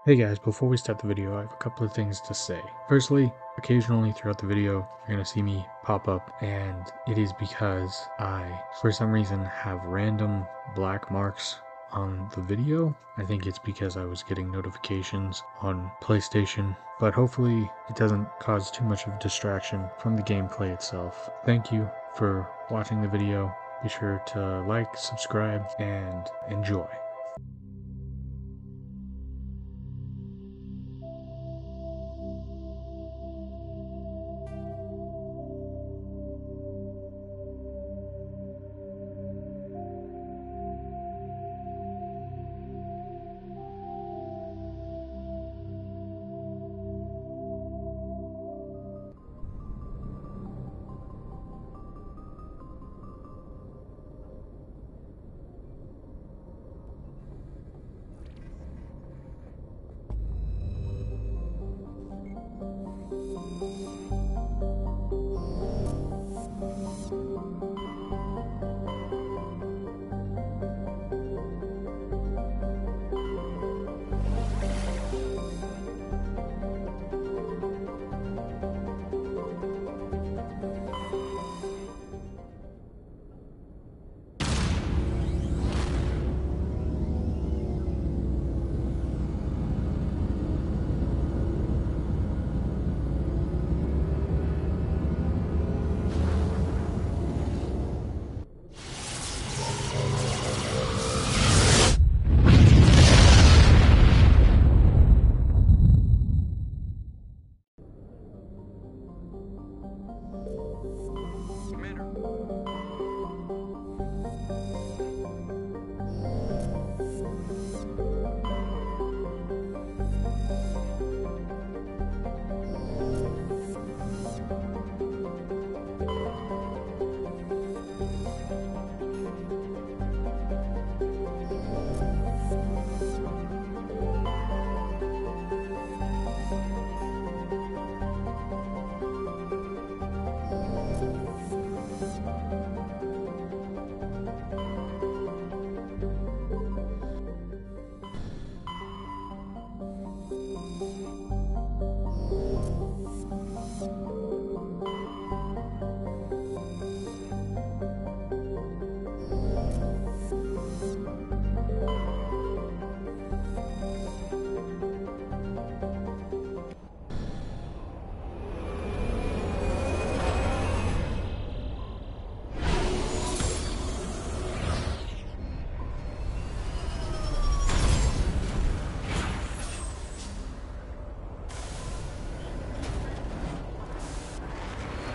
Hey guys, before we start the video, I have a couple of things to say. Firstly, occasionally throughout the video, you're going to see me pop up, and it is because I, for some reason, have random black marks on the video. I think it's because I was getting notifications on PlayStation, but hopefully it doesn't cause too much of a distraction from the gameplay itself. Thank you for watching the video. Be sure to like, subscribe, and enjoy.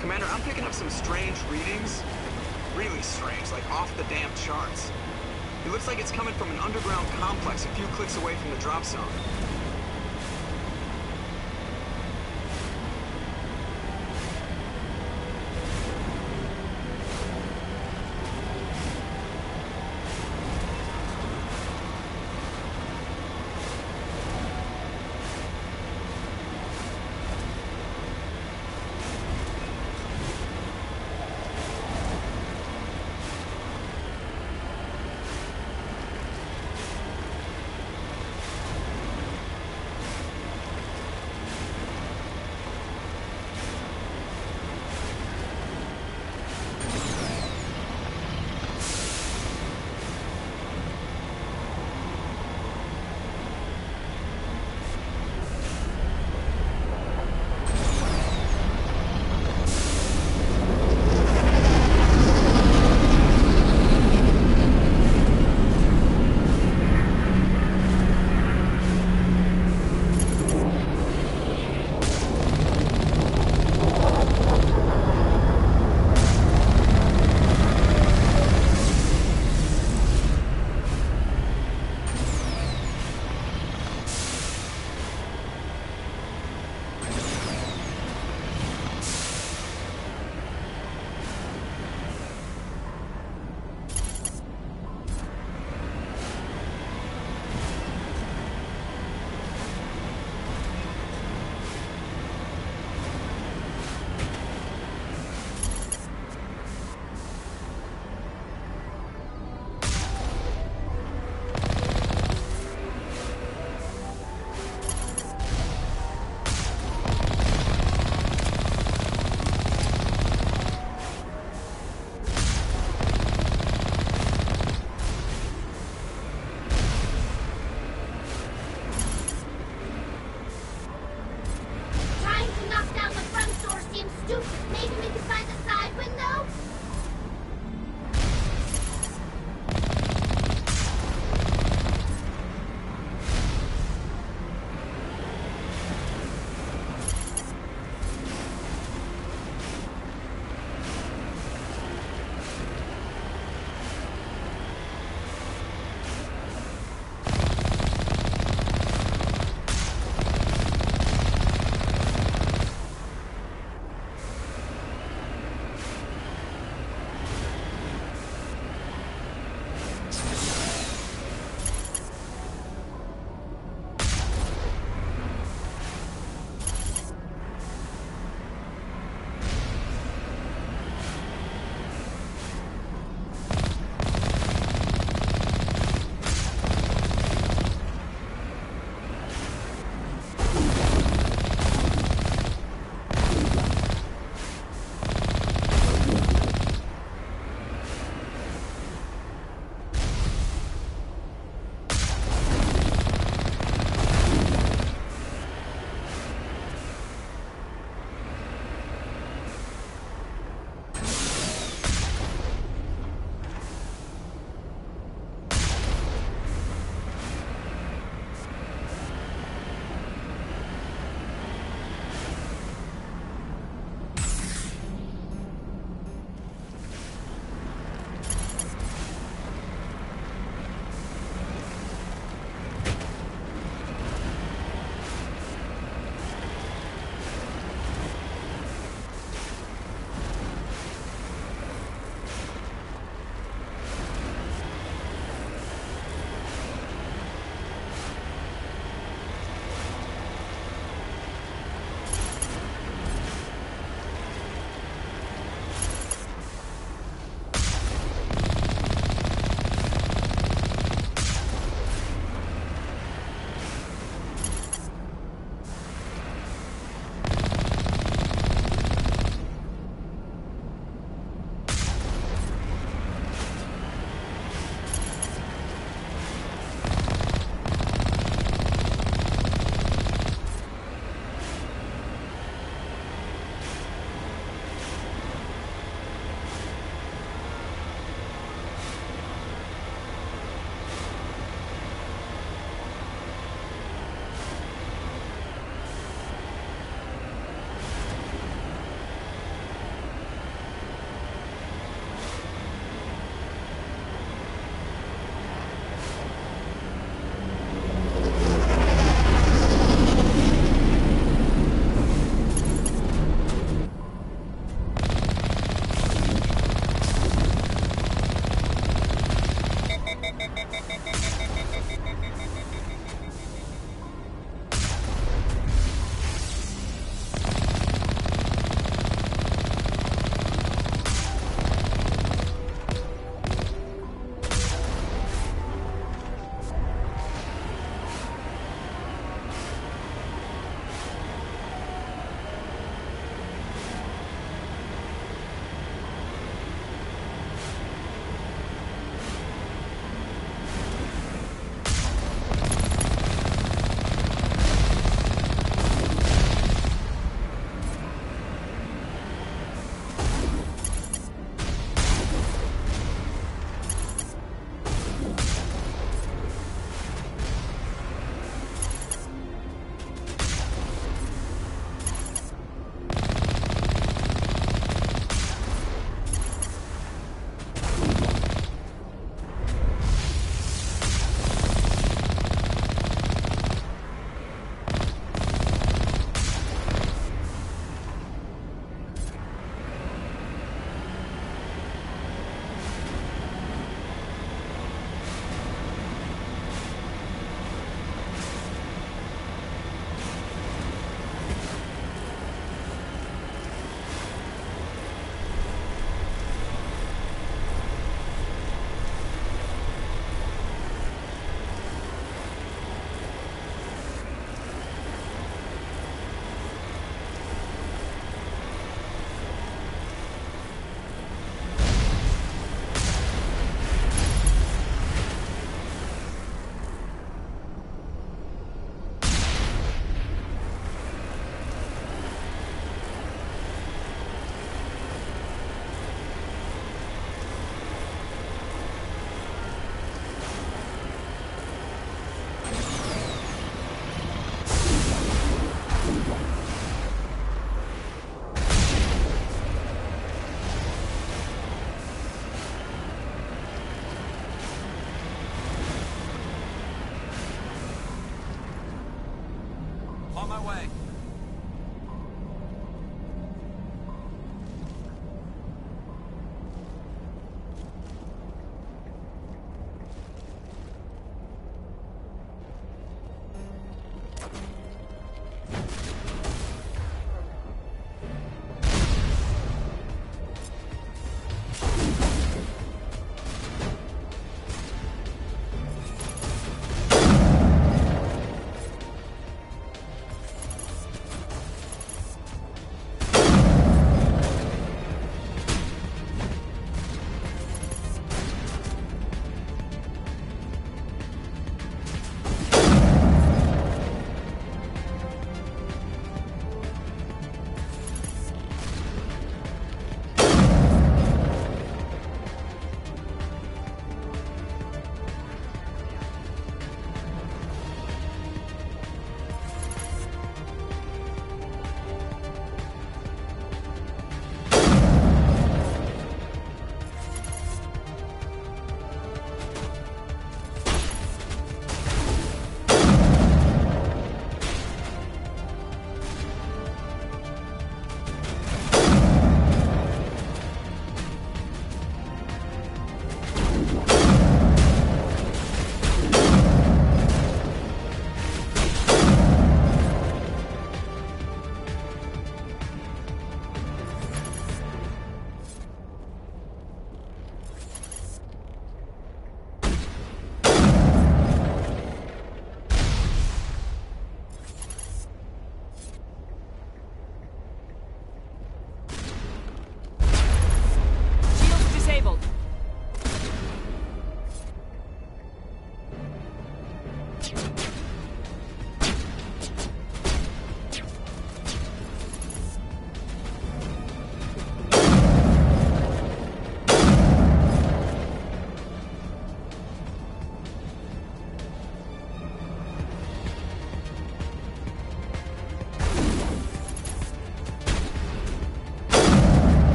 Commander, I'm picking up some strange readings. Really strange, like off the damn charts. It looks like it's coming from an underground complex a few clicks away from the drop zone. On my way.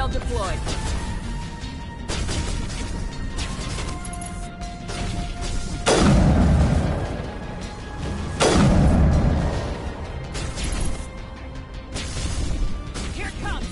Missile deployed. Here it comes!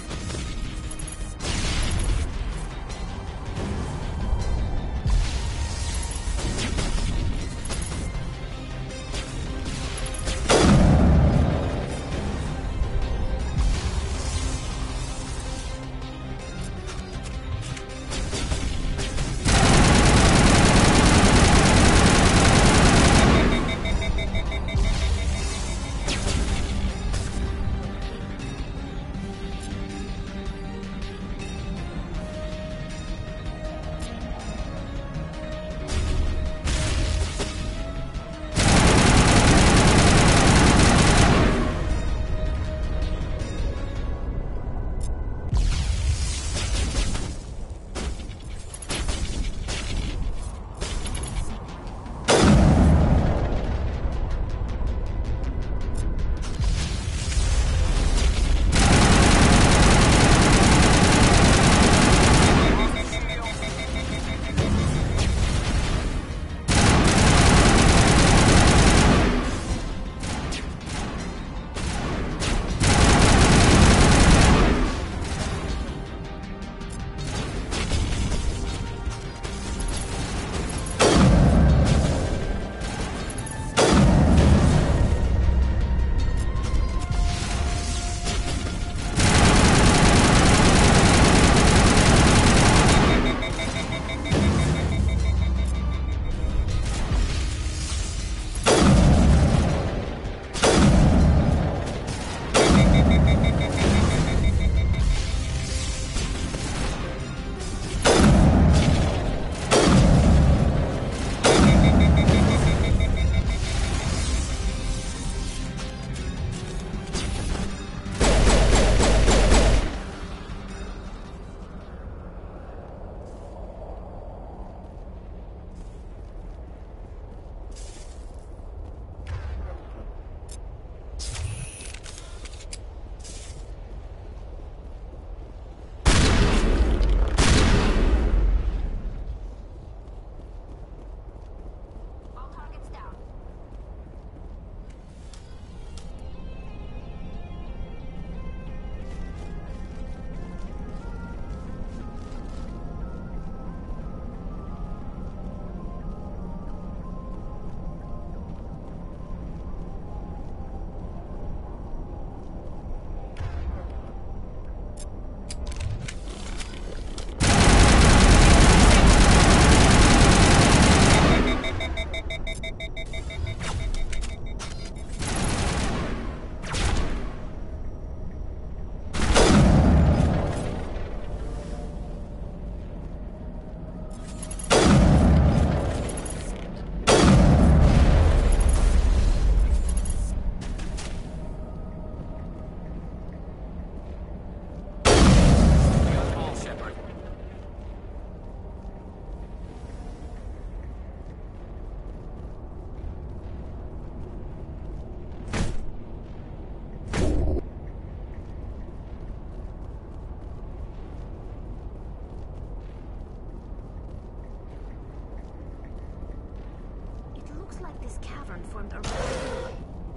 This cavern formed around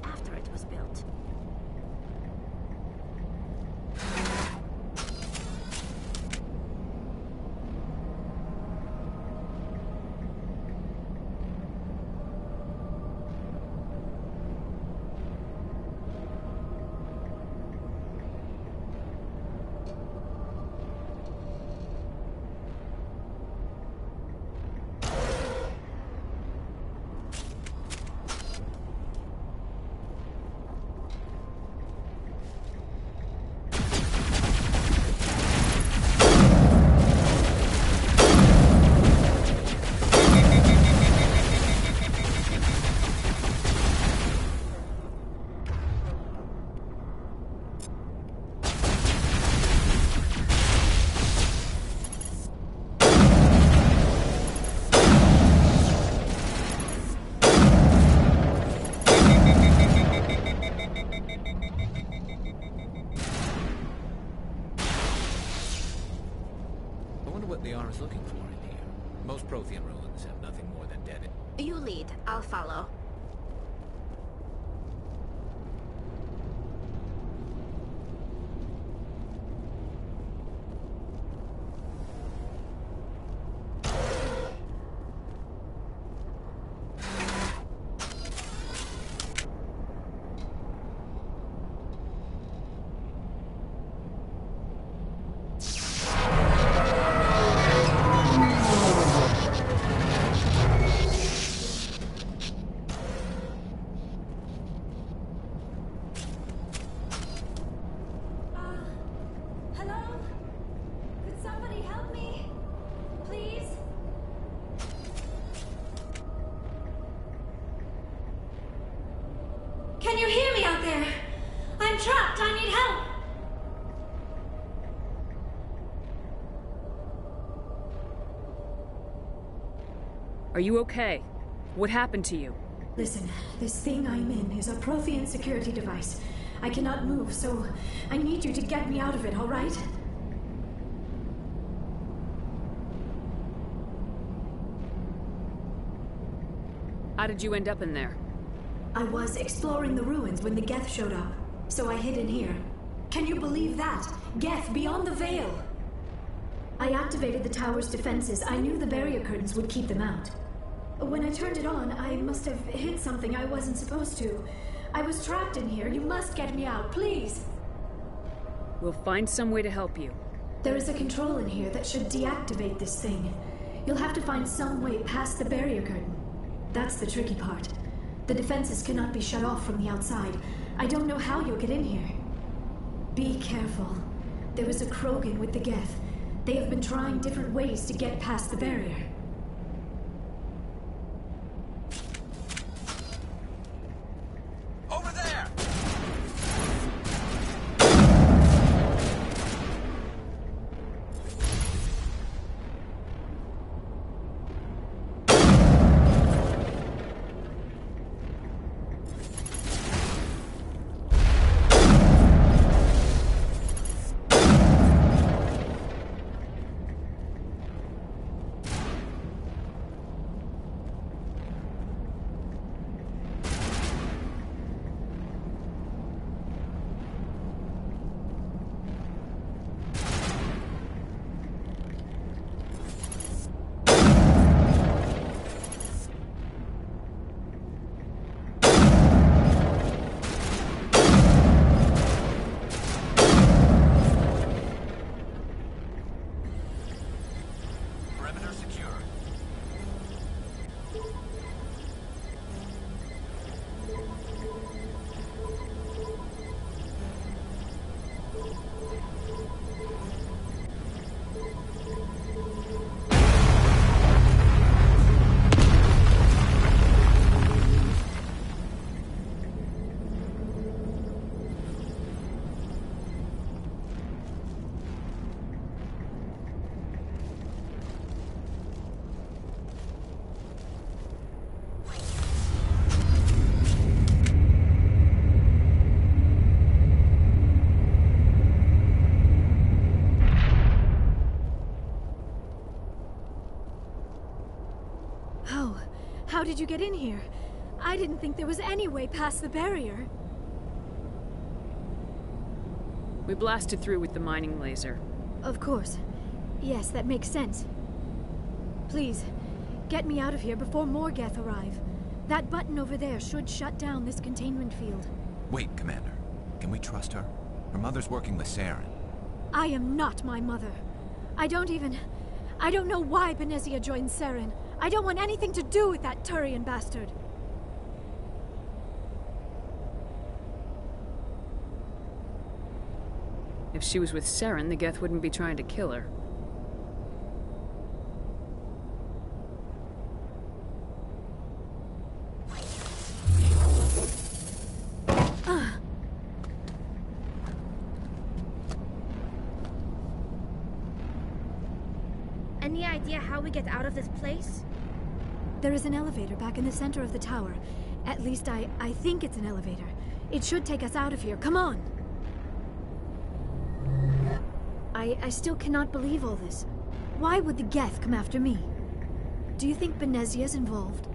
after it was built. what Liara's looking for in here. Most Prothean ruins have nothing more than dead. You lead. I'll follow. Can you hear me out there? I'm trapped. I need help. Are you okay? What happened to you? Listen, this thing I'm in is a Prothean security device. I cannot move, so I need you to get me out of it, all right? How did you end up in there? I was exploring the ruins when the Geth showed up, so I hid in here. Can you believe that? Geth beyond the veil! I activated the tower's defenses. I knew the barrier curtains would keep them out. When I turned it on, I must have hit something I wasn't supposed to. I was trapped in here. You must get me out, please! We'll find some way to help you. There is a control in here that should deactivate this thing. You'll have to find some way past the barrier curtain. That's the tricky part. The defenses cannot be shut off from the outside. I don't know how you'll get in here. Be careful. There is a Krogan with the Geth. They have been trying different ways to get past the barrier. Over there! How did you get in here? I didn't think there was any way past the barrier. We blasted through with the mining laser. Of course. Yes, that makes sense. Please, get me out of here before more Geth arrive. That button over there should shut down this containment field. Wait, Commander. Can we trust her? Her mother's working with Saren. I am not my mother. I don't know why Benezia joined Saren. I don't want anything to do with that Turian bastard. If she was with Saren, the Geth wouldn't be trying to kill her. Any idea how we get out of this place? There is an elevator back in the center of the tower. At least I think it's an elevator. It should take us out of here. Come on! I still cannot believe all this. Why would the Geth come after me? Do you think Benezia's involved?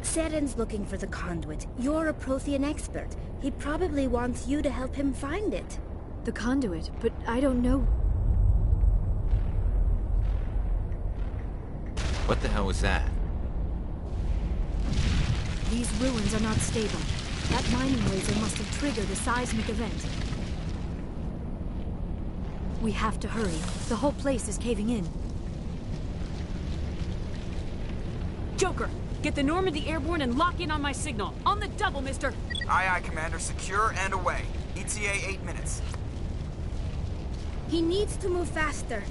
Saren's looking for the conduit. You're a Prothean expert. He probably wants you to help him find it. The conduit, but I don't know. What the hell was that? These ruins are not stable. That mining laser must have triggered a seismic event. We have to hurry. The whole place is caving in. Joker, get the Normandy airborne and lock in on my signal. On the double, mister! Aye, aye, Commander. Secure and away. ETA 8 minutes. He needs to move faster.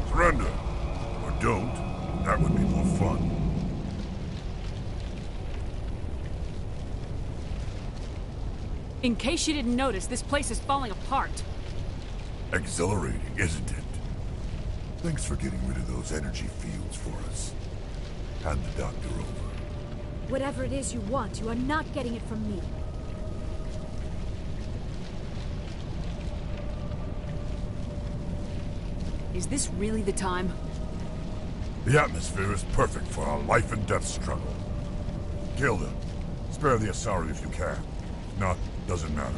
Surrender. Or don't. That would be more fun. In case you didn't notice, this place is falling apart. Exhilarating, isn't it? Thanks for getting rid of those energy fields for us. Hand the doctor over. Whatever it is you want, you are not getting it from me. Is this really the time? The atmosphere is perfect for a life and death struggle. Kill them. Spare the Asari if you can. If not, doesn't matter.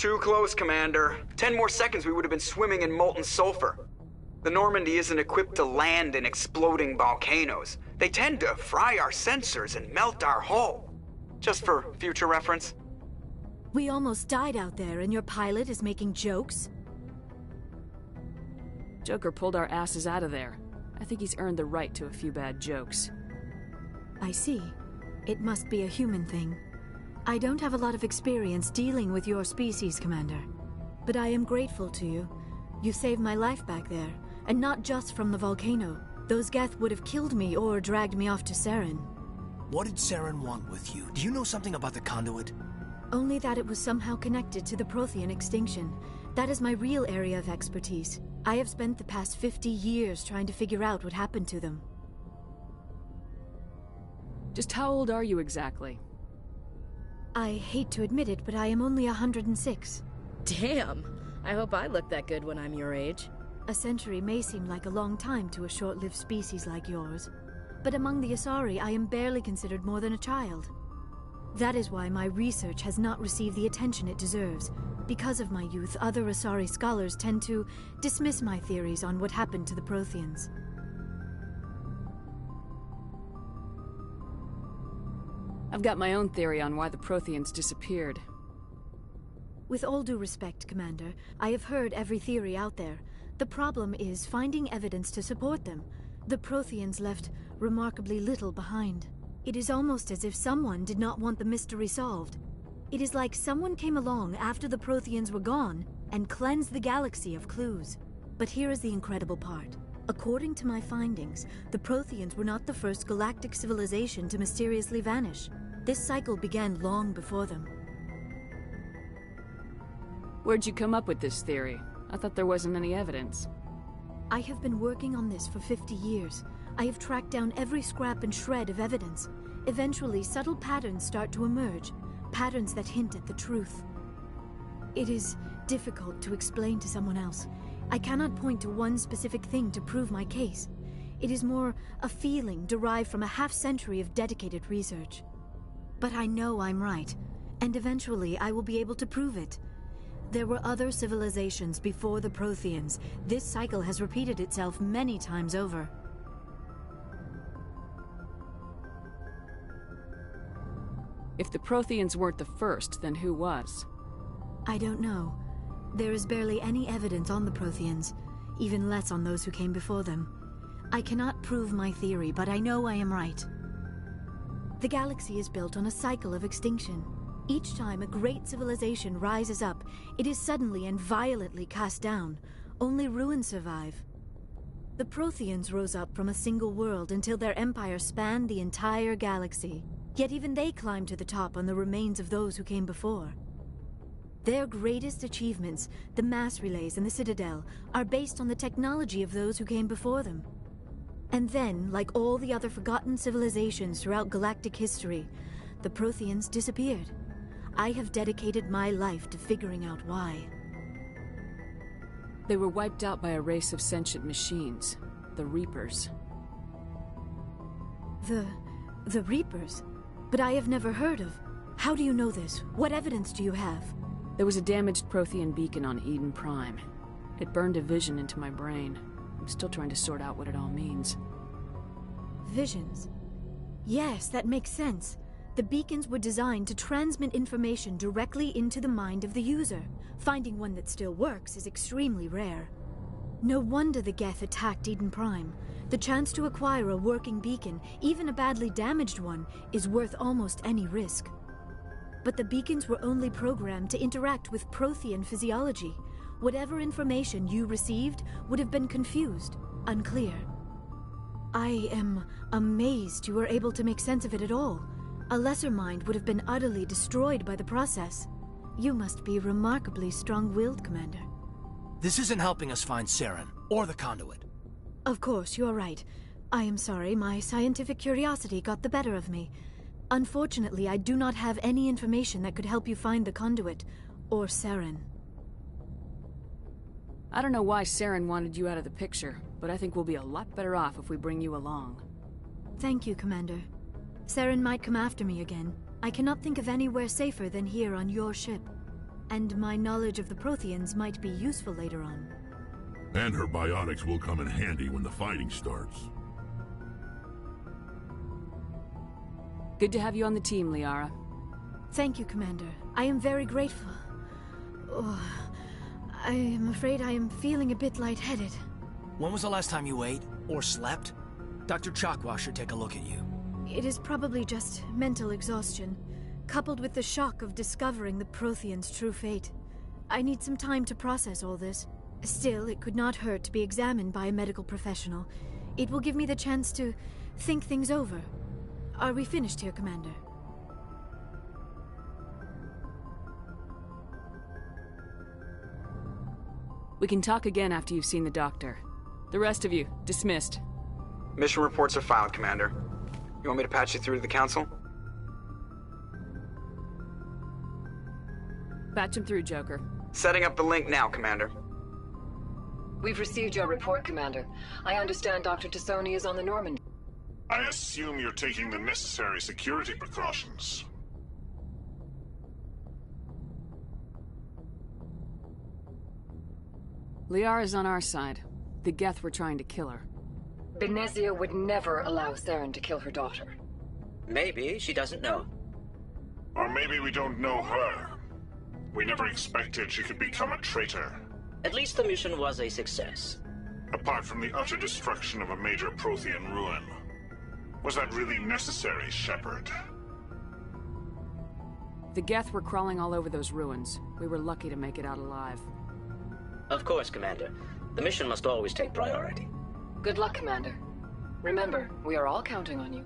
Too close, Commander. 10 more seconds we would have been swimming in molten sulfur. The Normandy isn't equipped to land in exploding volcanoes. They tend to fry our sensors and melt our hull. Just for future reference. We almost died out there, and your pilot is making jokes? Joker pulled our asses out of there. I think he's earned the right to a few bad jokes. I see. It must be a human thing. I don't have a lot of experience dealing with your species, Commander. but I am grateful to you. You saved my life back there, and not just from the volcano. Those Geth would have killed me or dragged me off to Saren. What did Saren want with you? Do you know something about the conduit? Only that it was somehow connected to the Prothean extinction. That is my real area of expertise. I have spent the past 50 years trying to figure out what happened to them. Just how old are you exactly? I hate to admit it, but I am only 106. Damn! I hope I look that good when I'm your age. A century may seem like a long time to a short-lived species like yours, but among the Asari I am barely considered more than a child. That is why my research has not received the attention it deserves. Because of my youth, other Asari scholars tend to dismiss my theories on what happened to the Protheans. I've got my own theory on why the Protheans disappeared. With all due respect, Commander, I have heard every theory out there. The problem is finding evidence to support them. The Protheans left remarkably little behind. It is almost as if someone did not want the mystery solved. It is like someone came along after the Protheans were gone and cleansed the galaxy of clues. But here is the incredible part. According to my findings, the Protheans were not the first galactic civilization to mysteriously vanish. This cycle began long before them. Where'd you come up with this theory? I thought there wasn't any evidence. I have been working on this for 50 years. I have tracked down every scrap and shred of evidence. Eventually, subtle patterns start to emerge, patterns that hint at the truth. It is difficult to explain to someone else. I cannot point to one specific thing to prove my case. It is more a feeling derived from a half-century of dedicated research. But I know I'm right, and eventually I will be able to prove it. There were other civilizations before the Protheans. This cycle has repeated itself many times over. If the Protheans weren't the first, then who was? I don't know. There is barely any evidence on the Protheans, even less on those who came before them. I cannot prove my theory, but I know I am right. The galaxy is built on a cycle of extinction. Each time a great civilization rises up, it is suddenly and violently cast down. Only ruins survive. The Protheans rose up from a single world until their empire spanned the entire galaxy. Yet even they climbed to the top on the remains of those who came before. Their greatest achievements, the mass relays and the Citadel, are based on the technology of those who came before them. And then, like all the other forgotten civilizations throughout galactic history, the Protheans disappeared. I have dedicated my life to figuring out why. They were wiped out by a race of sentient machines, the Reapers. The Reapers? But I have never heard of. How do you know this? What evidence do you have? There was a damaged Prothean beacon on Eden Prime. It burned a vision into my brain. I'm still trying to sort out what it all means. Visions? Yes, that makes sense. The beacons were designed to transmit information directly into the mind of the user. Finding one that still works is extremely rare. No wonder the Geth attacked Eden Prime. The chance to acquire a working beacon, even a badly damaged one, is worth almost any risk. But the beacons were only programmed to interact with Prothean physiology. Whatever information you received would have been confused, unclear. I am amazed you were able to make sense of it at all. A lesser mind would have been utterly destroyed by the process. You must be remarkably strong-willed, Commander. This isn't helping us find Saren, or the conduit. Of course, you're right. I am sorry, my scientific curiosity got the better of me. Unfortunately, I do not have any information that could help you find the conduit, or Saren. I don't know why Saren wanted you out of the picture, but I think we'll be a lot better off if we bring you along. Thank you, Commander. Saren might come after me again. I cannot think of anywhere safer than here on your ship. And my knowledge of the Protheans might be useful later on. And her biotics will come in handy when the fighting starts. Good to have you on the team, Liara. Thank you, Commander. I am very grateful. Oh, I am afraid I am feeling a bit lightheaded. When was the last time you ate, or slept? Dr. Chakwa should take a look at you. It is probably just mental exhaustion, coupled with the shock of discovering the Protheans' true fate. I need some time to process all this. Still, it could not hurt to be examined by a medical professional. It will give me the chance to think things over. Are we finished here, Commander? We can talk again after you've seen the doctor. The rest of you, dismissed. Mission reports are filed, Commander. You want me to patch you through to the Council? Patch him through, Joker. Setting up the link now, Commander. We've received your report, Commander. I understand Dr. Tassoni is on the Normandy. I assume you're taking the necessary security precautions. Liara's on our side. The Geth were trying to kill her. Benezia would never allow Saren to kill her daughter. Maybe she doesn't know. Or maybe we don't know her. We never expected she could become a traitor. At least the mission was a success. Apart from the utter destruction of a major Prothean ruin. Was that really necessary, Shepard? The Geth were crawling all over those ruins. We were lucky to make it out alive. Of course, Commander. The mission must always take priority. Good luck, Commander. Remember, we are all counting on you.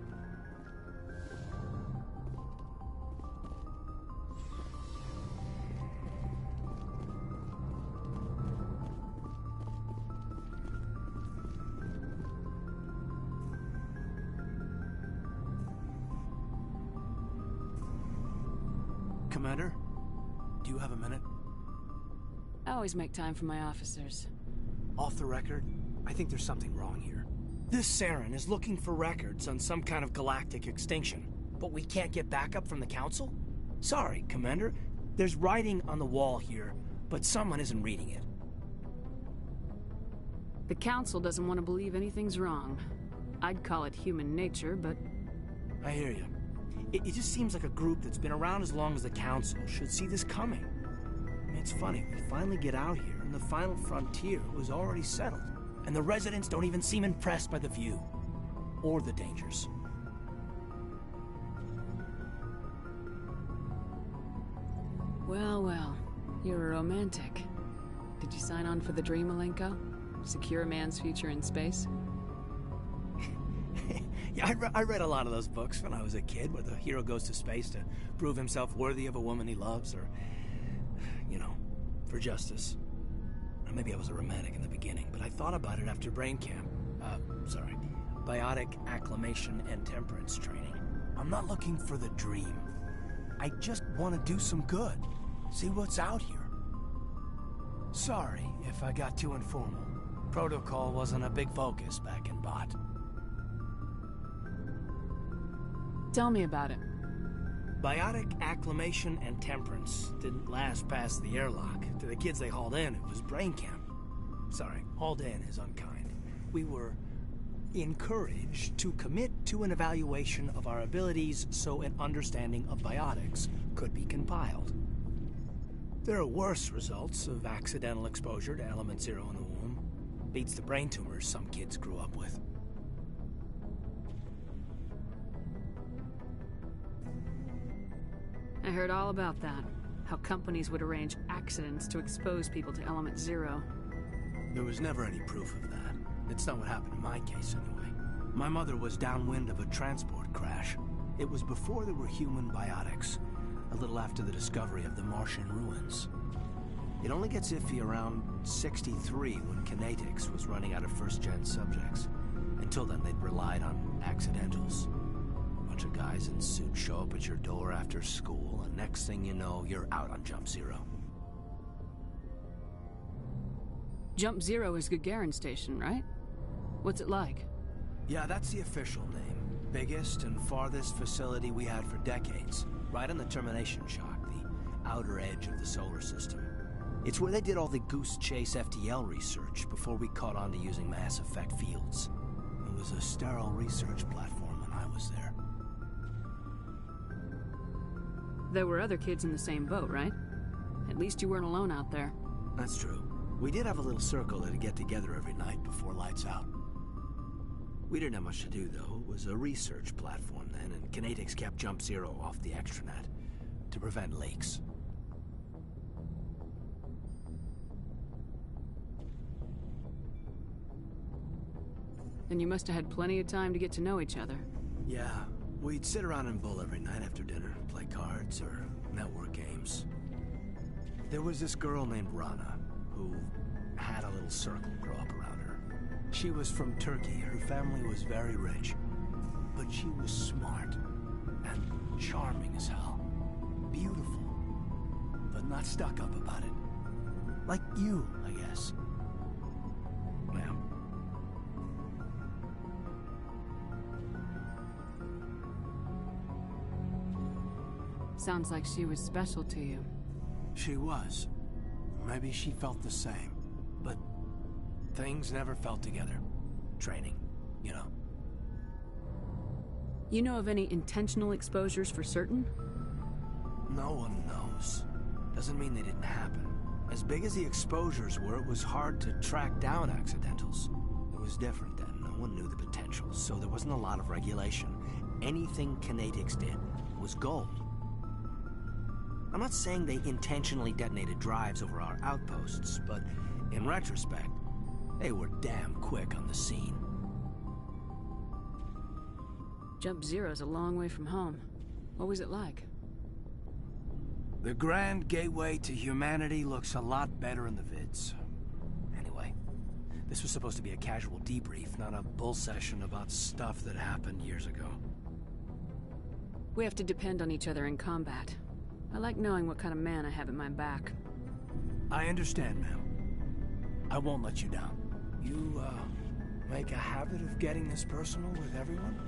Commander, do you have a minute? I always make time for my officers. Off the record, I think there's something wrong here. This Saren is looking for records on some kind of galactic extinction, but we can't get backup from the Council? Sorry, Commander. There's writing on the wall here, but someone isn't reading it. The Council doesn't want to believe anything's wrong. I'd call it human nature, but... I hear you. It just seems like a group that's been around as long as the Council should see this coming. It's funny, we finally get out here, and the final frontier was already settled. And the residents don't even seem impressed by the view. Or the dangers. Well, well. You're a romantic. Did you sign on for the dream, Malenko? Secure a man's future in space? Yeah, I read a lot of those books when I was a kid, where the hero goes to space to prove himself worthy of a woman he loves, or... you know, for justice. Maybe I was a romantic in the beginning, but I thought about it after brain camp. Biotic acclimation and temperance training. I'm not looking for the dream. I just want to do some good. See what's out here. Sorry if I got too informal. Protocol wasn't a big focus back in Bot. Tell me about it. Biotic acclimation and temperance didn't last past the airlock. To the kids they hauled in, it was brain camp. Sorry, hauled in is unkind. We were encouraged to commit to an evaluation of our abilities so an understanding of biotics could be compiled. There are worse results of accidental exposure to Element Zero in the womb. Beats the brain tumors some kids grew up with. I heard all about that. How companies would arrange accidents to expose people to Element Zero. There was never any proof of that. It's not what happened in my case, anyway. My mother was downwind of a transport crash. It was before there were human biotics, a little after the discovery of the Martian ruins. It only gets iffy around 63 when Kinetics was running out of first-gen subjects. Until then, they'd relied on accidentals. A bunch of guys in suits show up at your door after school, and next thing you know, you're out on Jump Zero. Jump Zero is Gagarin Station, right? What's it like? Yeah, that's the official name. Biggest and farthest facility we had for decades. Right on the termination shock, the outer edge of the solar system. It's where they did all the Goose Chase FTL research before we caught on to using mass effect fields. It was a sterile research platform when I was there. There were other kids in the same boat, right? At least you weren't alone out there. That's true. We did have a little circle that'd get together every night before lights out. We didn't have much to do, though. It was a research platform then, and Kinetics kept Jump Zero off the extranet to prevent leaks. Then you must have had plenty of time to get to know each other. Yeah, we'd sit around and bull every night after dinner, play cards or network games. There was this girl named Rana, who had a little circle grow up around her. She was from Turkey. Her family was very rich. But she was smart and charming as hell. Beautiful, but not stuck up about it. Like you, I guess. Ma'am. Sounds like she was special to you. She was. Maybe she felt the same. But things never felt together. Training, you know. You know of any intentional exposures for certain? No one knows. Doesn't mean they didn't happen. As big as the exposures were, it was hard to track down accidentals. It was different then. No one knew the potential, so there wasn't a lot of regulation. Anything Kinetics did was gold. I'm not saying they intentionally detonated drives over our outposts, but in retrospect, they were damn quick on the scene. Jump Zero's a long way from home. What was it like? The Grand Gateway to Humanity looks a lot better in the vids. Anyway, this was supposed to be a casual debrief, not a bull session about stuff that happened years ago. We have to depend on each other in combat. I like knowing what kind of man I have at my back. I understand, ma'am. I won't let you down. You, make a habit of getting this personal with everyone?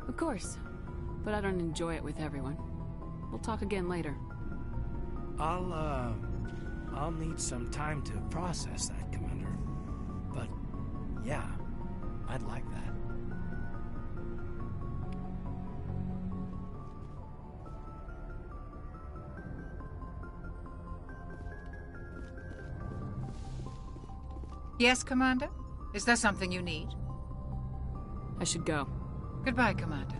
Of course. But I don't enjoy it with everyone. We'll talk again later. I'll need some time to process that, Commander. But, yeah, I'd like that. Yes, Commander? Is there something you need? I should go. Goodbye, Commander.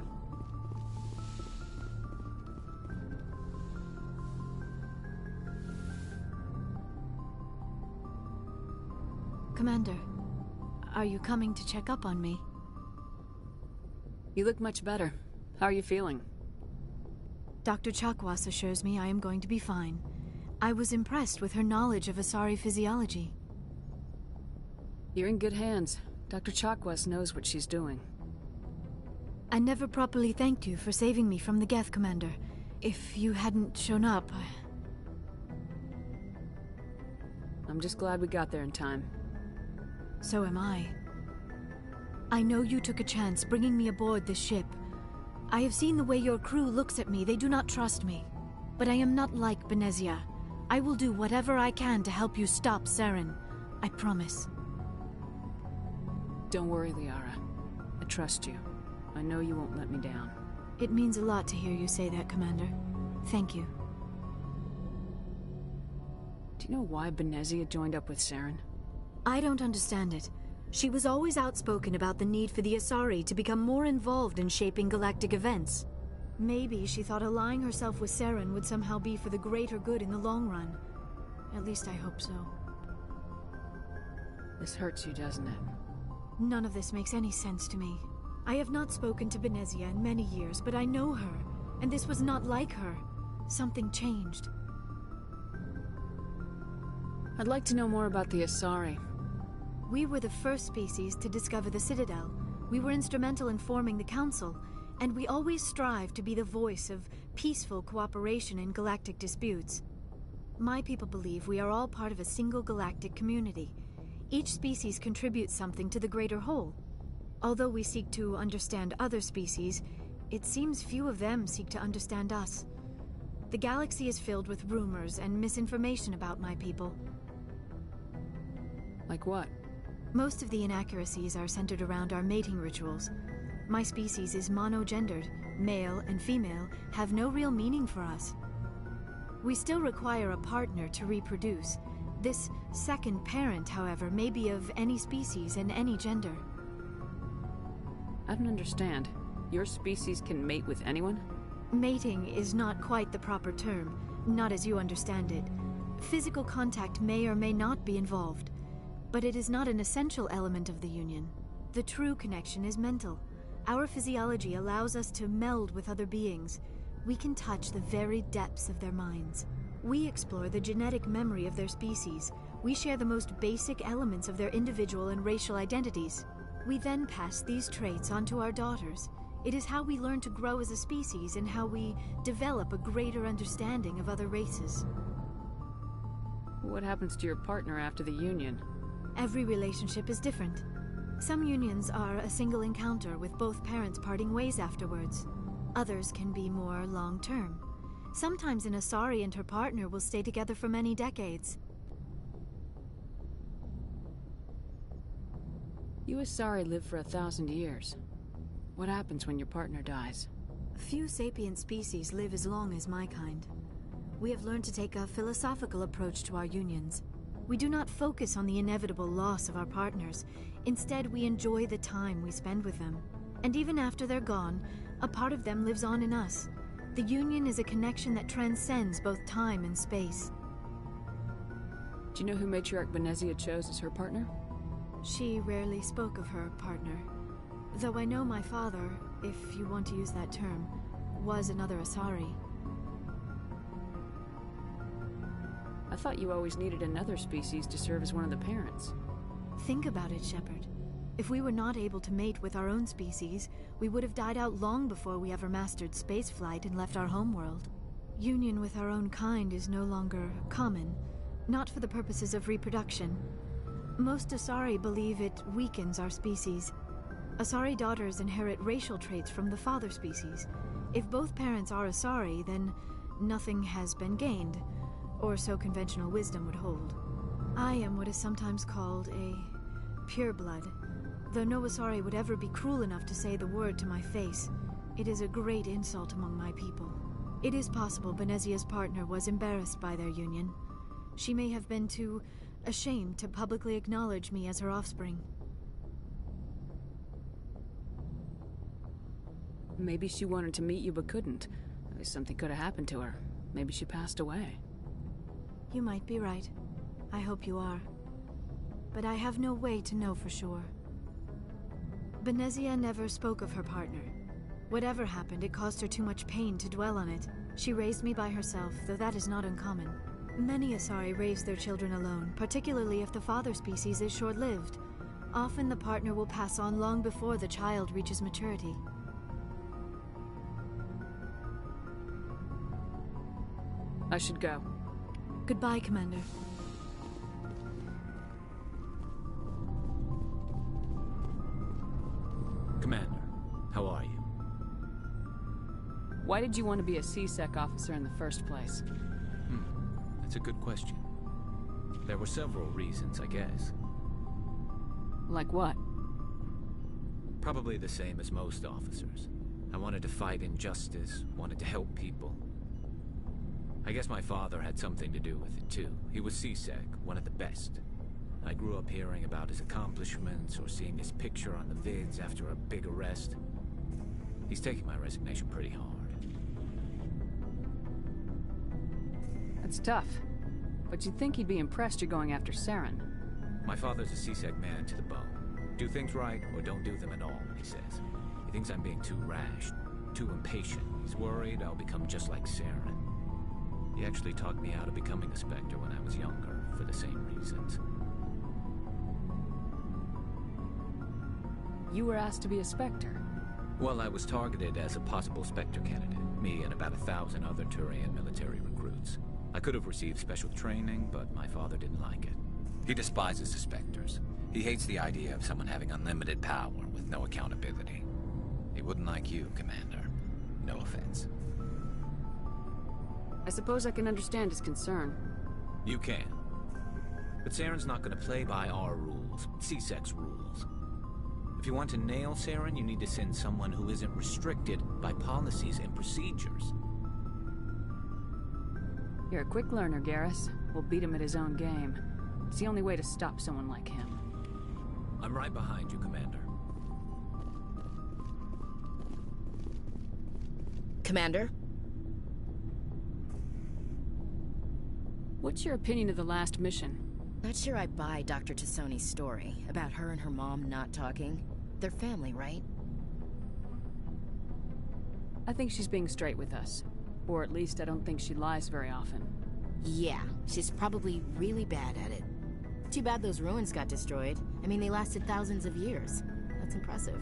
Commander, are you coming to check up on me? You look much better. How are you feeling? Dr. Chakwas assures me I am going to be fine. I was impressed with her knowledge of Asari physiology. You're in good hands. Dr. Chakwas knows what she's doing. I never properly thanked you for saving me from the Geth, Commander. If you hadn't shown up, I'm just glad we got there in time. So am I. I know you took a chance bringing me aboard this ship. I have seen the way your crew looks at me. They do not trust me. But I am not like Benezia. I will do whatever I can to help you stop Saren. I promise. Don't worry, Liara. I trust you. I know you won't let me down. It means a lot to hear you say that, Commander. Thank you. Do you know why Benezia joined up with Saren? I don't understand it. She was always outspoken about the need for the Asari to become more involved in shaping galactic events. Maybe she thought allying herself with Saren would somehow be for the greater good in the long run. At least I hope so. This hurts you, doesn't it? None of this makes any sense to me. I have not spoken to Benezia in many years, but I know her, and this was not like her. Something changed. I'd like to know more about the Asari. We were the first species to discover the Citadel. We were instrumental in forming the Council, and we always strive to be the voice of peaceful cooperation in galactic disputes. My people believe we are all part of a single galactic community. Each species contributes something to the greater whole. Although we seek to understand other species, it seems few of them seek to understand us. The galaxy is filled with rumors and misinformation about my people. Like what? Most of the inaccuracies are centered around our mating rituals. My species is monogendered. Male and female have no real meaning for us. We still require a partner to reproduce. This second parent, however, may be of any species and any gender. I don't understand. Your species can mate with anyone? Mating is not quite the proper term, not as you understand it. Physical contact may or may not be involved, but it is not an essential element of the union. The true connection is mental. Our physiology allows us to meld with other beings. We can touch the very depths of their minds. We explore the genetic memory of their species. We share the most basic elements of their individual and racial identities. We then pass these traits on to our daughters. It is how we learn to grow as a species and how we develop a greater understanding of other races. What happens to your partner after the union? Every relationship is different. Some unions are a single encounter with both parents parting ways afterwards. Others can be more long-term. Sometimes an Asari and her partner will stay together for many decades. You Asari live for 1,000 years. What happens when your partner dies? Few sapient species live as long as my kind. We have learned to take a philosophical approach to our unions. We do not focus on the inevitable loss of our partners. Instead, we enjoy the time we spend with them. And even after they're gone, a part of them lives on in us. The union is a connection that transcends both time and space. Do you know who Matriarch Benezia chose as her partner? She rarely spoke of her partner. Though I know my father, if you want to use that term, was another Asari. I thought you always needed another species to serve as one of the parents. Think about it, Shepard. If we were not able to mate with our own species, we would have died out long before we ever mastered spaceflight and left our homeworld. Union with our own kind is no longer common, not for the purposes of reproduction. Most Asari believe it weakens our species. Asari daughters inherit racial traits from the father species. If both parents are Asari, then nothing has been gained, or so conventional wisdom would hold. I am what is sometimes called a pureblood. Though no Asari would ever be cruel enough to say the word to my face, it is a great insult among my people. It is possible Benezia's partner was embarrassed by their union. She may have been too ashamed to publicly acknowledge me as her offspring. Maybe she wanted to meet you but couldn't. Something could have happened to her. Maybe she passed away. You might be right. I hope you are. But I have no way to know for sure. Benezia never spoke of her partner. Whatever happened, it caused her too much pain to dwell on it. She raised me by herself, though that is not uncommon. Many Asari raise their children alone, particularly if the father species is short-lived. Often the partner will pass on long before the child reaches maturity. I should go. Goodbye, Commander. Commander, how are you? Why did you want to be a C-Sec officer in the first place? That's a good question. There were several reasons, I guess. Like what? Probably the same as most officers. I wanted to fight injustice, wanted to help people. I guess my father had something to do with it too. He was C-Sec, one of the best. I grew up hearing about his accomplishments or seeing his picture on the vids after a big arrest. He's taking my resignation pretty hard. That's tough. But you'd think he'd be impressed you're going after Saren. My father's a C-Sec man to the bone. Do things right or don't do them at all, he says. He thinks I'm being too rash, too impatient. He's worried I'll become just like Saren. He actually talked me out of becoming a Spectre when I was younger, for the same reasons. You were asked to be a Spectre? Well, I was targeted as a possible Spectre candidate. Me and about 1,000 other Turian military recruits. I could have received special training, but my father didn't like it. He despises the Spectres. He hates the idea of someone having unlimited power with no accountability. He wouldn't like you, Commander. No offense. I suppose I can understand his concern. You can. But Saren's not going to play by our rules, C-Sec's rules. If you want to nail Saren, you need to send someone who isn't restricted by policies and procedures. You're a quick learner, Garrus. We'll beat him at his own game. It's the only way to stop someone like him. I'm right behind you, Commander. Commander? What's your opinion of the last mission? Not sure I buy Dr. Tassoni's story about her and her mom not talking. They're family, right? I think she's being straight with us. Or at least I don't think she lies very often. Yeah, she's probably really bad at it. Too bad those ruins got destroyed. I mean, they lasted thousands of years. That's impressive.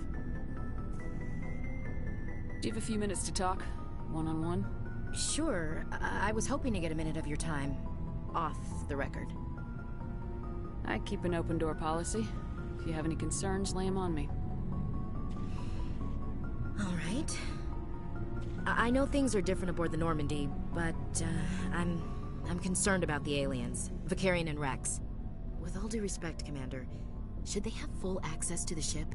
Do you have a few minutes to talk? One-on-one? Sure. I was hoping to get a minute of your time. Off the record. I keep an open door policy. If you have any concerns, lay them on me. All right. I know things are different aboard the Normandy, but I'm concerned about the aliens, Vicarian and Rex. With all due respect, Commander, should they have full access to the ship?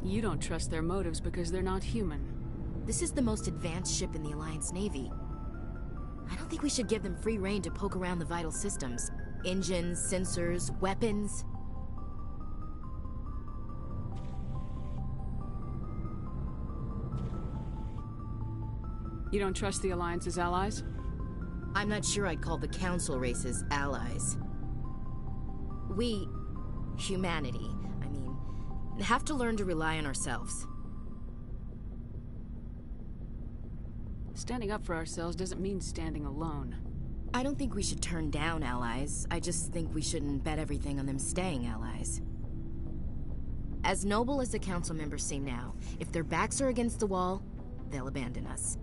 You don't trust their motives because they're not human. This is the most advanced ship in the Alliance Navy. I don't think we should give them free rein to poke around the vital systems. Engines, sensors, weapons. You don't trust the Alliance's allies? I'm not sure I'd call the Council races allies. We, humanity, have to learn to rely on ourselves. Standing up for ourselves doesn't mean standing alone. I don't think we should turn down allies. I just think we shouldn't bet everything on them staying allies. As noble as the Council members seem now, if their backs are against the wall, they'll abandon us.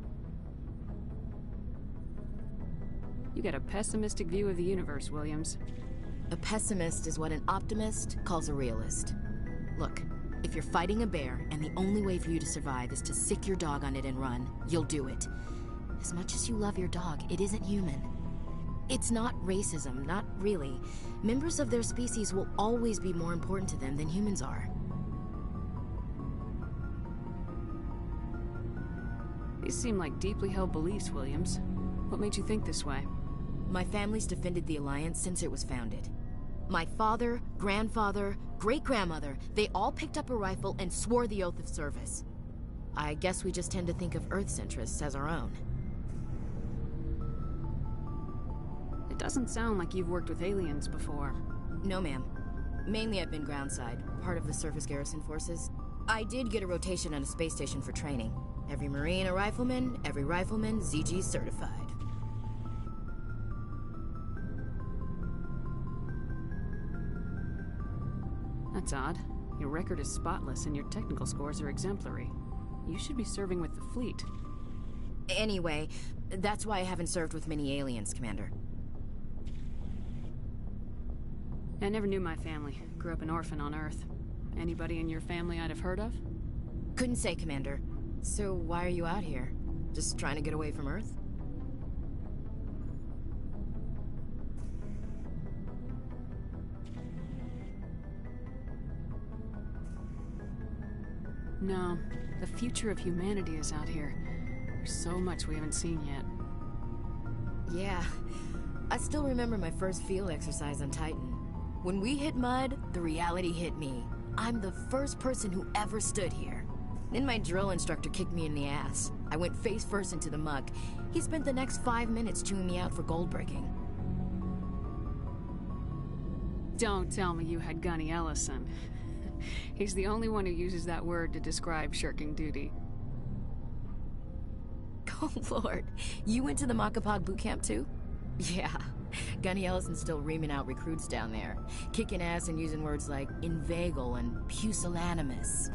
You got a pessimistic view of the universe, Williams. A pessimist is what an optimist calls a realist. Look, if you're fighting a bear and the only way for you to survive is to sick your dog on it and run, you'll do it. As much as you love your dog, it isn't human. It's not racism, not really. Members of their species will always be more important to them than humans are. These seem like deeply held beliefs, Williams. What made you think this way? My family's defended the Alliance since it was founded. My father, grandfather, great-grandmother, they all picked up a rifle and swore the oath of service. I guess we just tend to think of Earth's interests as our own. It doesn't sound like you've worked with aliens before. No, ma'am. Mainly I've been groundside, part of the surface garrison forces. I did get a rotation on a space station for training. Every Marine a rifleman, every rifleman ZG certified. That's odd. Your record is spotless and your technical scores are exemplary. You should be serving with the fleet. Anyway, that's why I haven't served with many aliens, Commander. I never knew my family. Grew up an orphan on Earth. Anybody in your family I'd have heard of? Couldn't say, Commander. So why are you out here? Just trying to get away from Earth? No, the future of humanity is out here. There's so much we haven't seen yet. Yeah, I still remember my first field exercise on Titan. When we hit mud, the reality hit me. I'm the first person who ever stood here. Then my drill instructor kicked me in the ass. I went face first into the muck. He spent the next 5 minutes chewing me out for gold breaking. Don't tell me you had Gunny Ellison. He's the only one who uses that word to describe shirking duty. Oh, Lord. You went to the Makapog boot camp, too? Yeah. Gunny Ellison's still reaming out recruits down there. Kicking ass and using words like inveigle and pusillanimous.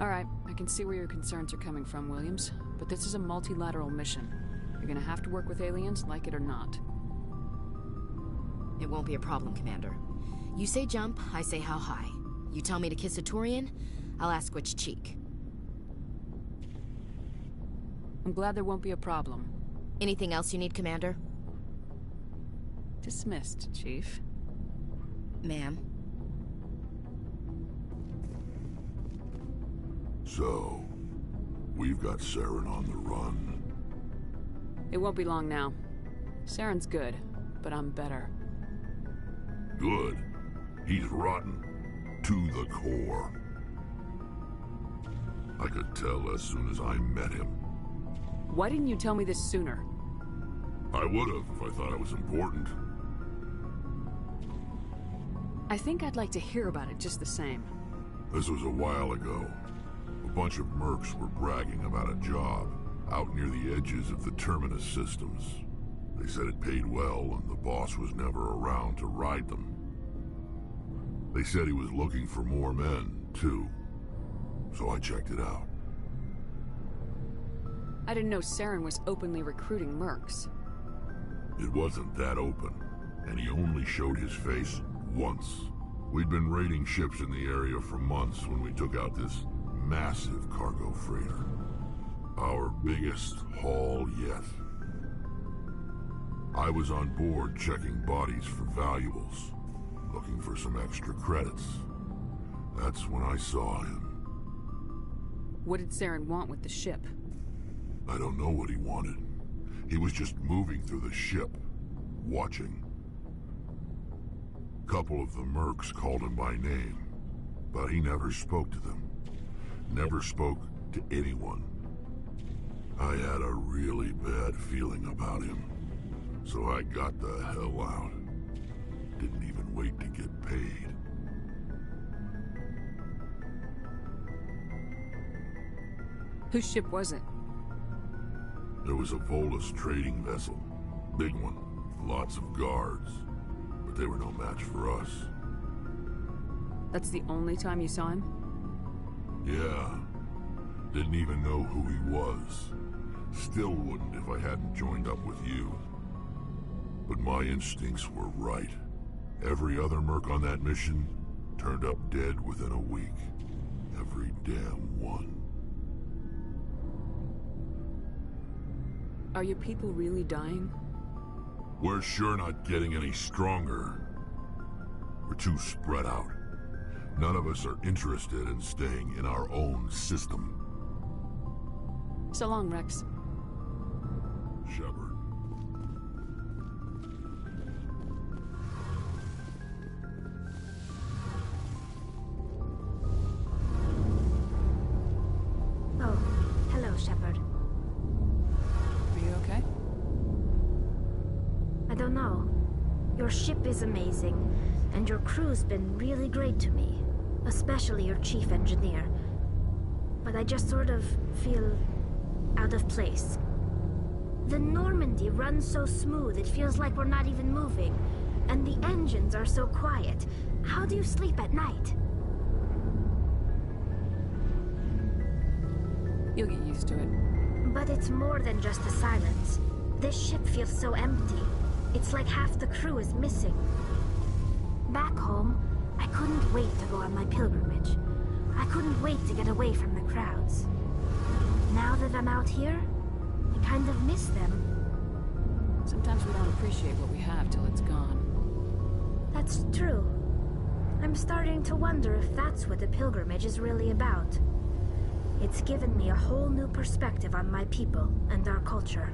Alright, I can see where your concerns are coming from, Williams. But this is a multilateral mission. You're gonna have to work with aliens, like it or not. It won't be a problem, Commander. You say jump, I say how high. You tell me to kiss a Turian, I'll ask which cheek. I'm glad there won't be a problem. Anything else you need, Commander? Dismissed, Chief. Ma'am. So, we've got Saren on the run. It won't be long now. Saren's good, but I'm better. Good. He's rotten to the core. I could tell as soon as I met him. Why didn't you tell me this sooner? I would have if I thought it was important. I think I'd like to hear about it just the same. This was a while ago. A bunch of mercs were bragging about a job out near the edges of the Terminus systems. They said it paid well and the boss was never around to ride them. They said he was looking for more men, too. So I checked it out. I didn't know Saren was openly recruiting mercs. It wasn't that open, and he only showed his face once. We'd been raiding ships in the area for months when we took out this massive cargo freighter. Our biggest haul yet. I was on board checking bodies for valuables, looking for some extra credits. That's when I saw him. What did Saren want with the ship? I don't know what he wanted. He was just moving through the ship, watching. Couple of the mercs called him by name, but he never spoke to them. Never spoke to anyone. I had a really bad feeling about him, so I got the hell out. Didn't even wait to get paid. Whose ship was it? There was a Volus trading vessel. Big one. Lots of guards. But they were no match for us. That's the only time you saw him? Yeah. Didn't even know who he was. Still wouldn't if I hadn't joined up with you. But my instincts were right. Every other merc on that mission turned up dead within a week. Every damn one. Are your people really dying? We're sure not getting any stronger. We're too spread out. None of us are interested in staying in our own system. So long, Rex. Shepard. Oh, hello, Shepard. Are you okay? I don't know. Your ship is amazing, and your crew's been really great to me. Especially your chief engineer. But I just sort of feel out of place. The Normandy runs so smooth it feels like we're not even moving. And the engines are so quiet. How do you sleep at night? You'll get used to it. But it's more than just the silence. This ship feels so empty. It's like half the crew is missing. Back home, I couldn't wait to go on my pilgrimage. I couldn't wait to get away from the crowds. Now that I'm out here, I kind of miss them. Sometimes we don't appreciate what we have till it's gone. That's true. I'm starting to wonder if that's what the pilgrimage is really about. It's given me a whole new perspective on my people and our culture.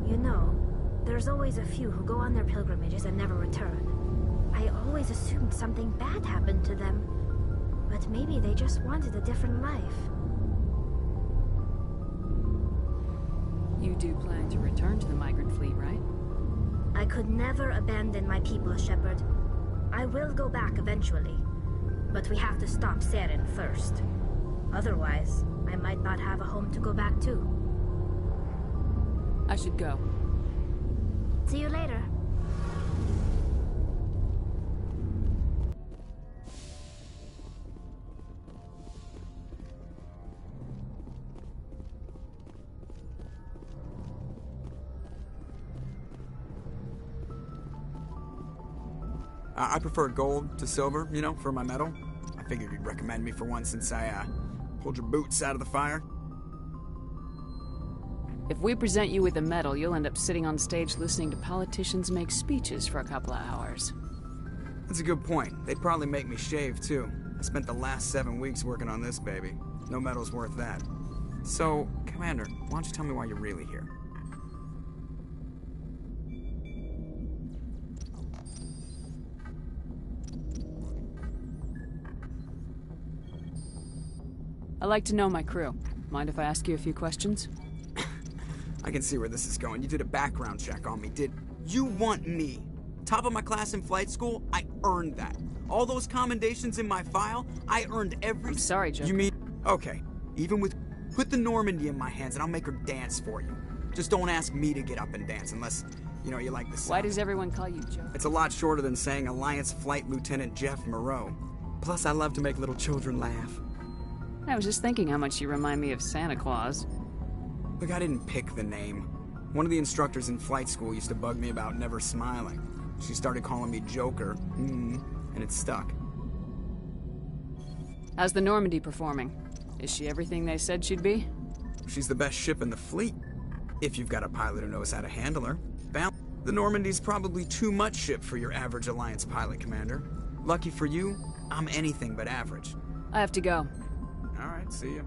You know, there's always a few who go on their pilgrimages and never return. I always assumed something bad happened to them, but maybe they just wanted a different life. You do plan to return to the migrant fleet, right? I could never abandon my people, Shepard. I will go back eventually, but we have to stop Saren first. Otherwise, I might not have a home to go back to. I should go. See you later. I prefer gold to silver, you know, for my medal. I figured you'd recommend me for one since I, pulled your boots out of the fire. If we present you with a medal, you'll end up sitting on stage listening to politicians make speeches for a couple of hours. That's a good point. They'd probably make me shave, too. I spent the last 7 weeks working on this baby. No medal's worth that. So, Commander, why don't you tell me why you're really here? I like to know my crew. Mind if I ask you a few questions? I can see where this is going. You did a background check on me, did you want me? Top of my class in flight school? I earned that. All those commendations in my file, I earned every... I'm sorry, Joker. You mean... Okay, even with... Put the Normandy in my hands and I'll make her dance for you. Just don't ask me to get up and dance unless, you know, you like the sound. Why does everyone call you Joker? It's a lot shorter than saying Alliance Flight Lieutenant Jeff Moreau. Plus, I love to make little children laugh. I was just thinking how much you remind me of Santa Claus. Look, I didn't pick the name. One of the instructors in flight school used to bug me about never smiling. She started calling me Joker, and it stuck. How's the Normandy performing? Is she everything they said she'd be? She's the best ship in the fleet. If you've got a pilot who knows how to handle her. The Normandy's probably too much ship for your average Alliance pilot, Commander. Lucky for you, I'm anything but average. I have to go. Alright, see ya.